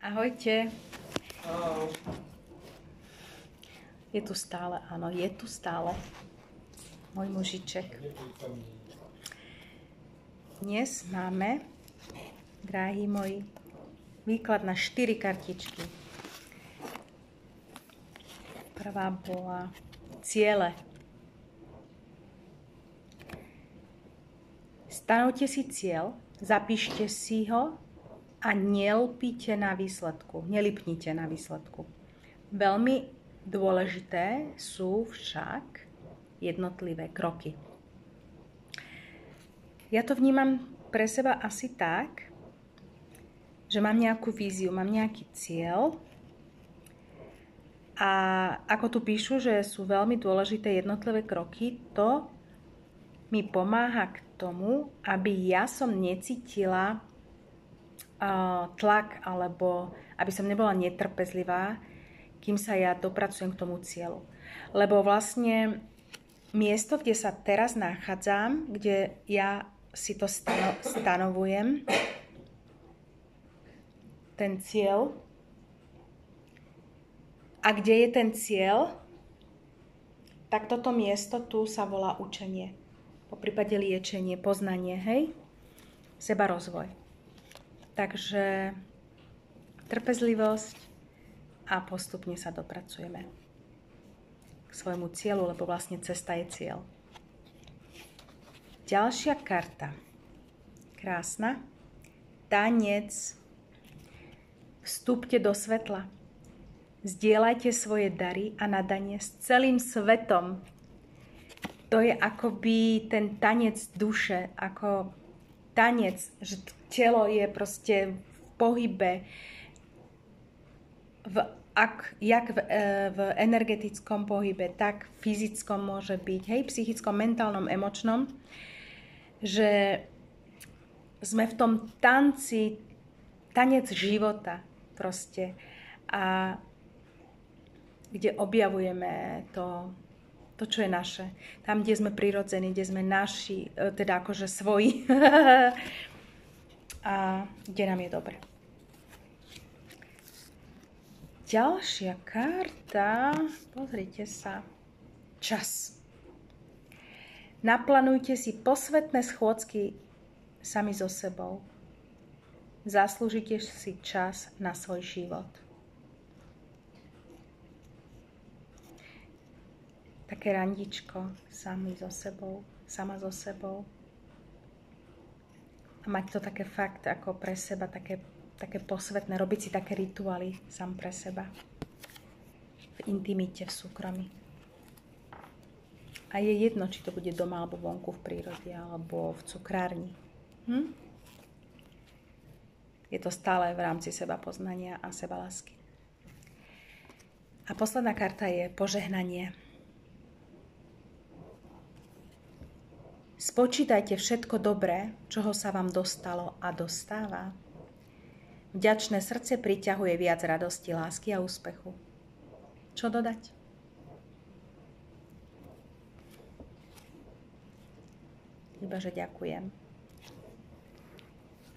Ahojte. Ahoj. Je tu stále, áno, je tu stále môj mužiček. Dnes máme, drahí moji, výklad na 4 kartičky. Prvá bola ciele. Stanovte si cieľ, zapíšte si ho a nelpnite na výsledku. Veľmi dôležité sú však jednotlivé kroky. Ja to vnímam pre seba asi tak, že mám nejakú víziu, mám nejaký cieľ a ako tu píšu, že sú veľmi dôležité jednotlivé kroky, to mi pomáha k tomu, aby ja som necítila tlak alebo aby som nebola netrpezlivá, kým sa ja dopracujem k tomu cieľu. Lebo vlastne miesto, kde sa teraz nachádzam, kde ja si to stanovujem, ten cieľ, a kde je ten cieľ, tak toto miesto tu sa volá učenie. Po prípade liečenie, poznanie, hej? Sebarozvoj. Takže trpezlivosť a postupne sa dopracujeme k svojmu cieľu, lebo vlastne cesta je cieľ. Ďalšia karta. Krásna. Tanec. Vstúpte do svetla. Zdieľajte svoje dary a nadanie s celým svetom. To je akoby ten tanec duše, ako tanec, že telo je proste v pohybe, jak v energetickom pohybe, tak v fyzickom môže byť, hej, psychickom, mentálnom, emočnom, že sme v tom tanci, tanec života proste, a kde objavujeme to, čo je naše. Tam, kde sme prirodzení, kde sme naši, teda akože svoji. A kde nám je dobre. Ďalšia karta. Pozrite sa. Čas. Naplánujte si posvetné schôdzky sami so sebou. Zaslúžite si čas na svoj život. Také randičko sami so sebou, sama so sebou. A mať to také fakt ako pre seba, také posvetné, robiť si také rituály sám pre seba. V intimite, v súkromí. A je jedno, či to bude doma, alebo vonku v prírode, alebo v cukrárni. Je to stále v rámci seba poznania a sebalásky. A posledná karta je požehnanie. Spočítajte všetko dobré, čoho sa vám dostalo a dostáva. Vďačné srdce priťahuje viac radosti, lásky a úspechu. Čo dodať? Iba, že ďakujem.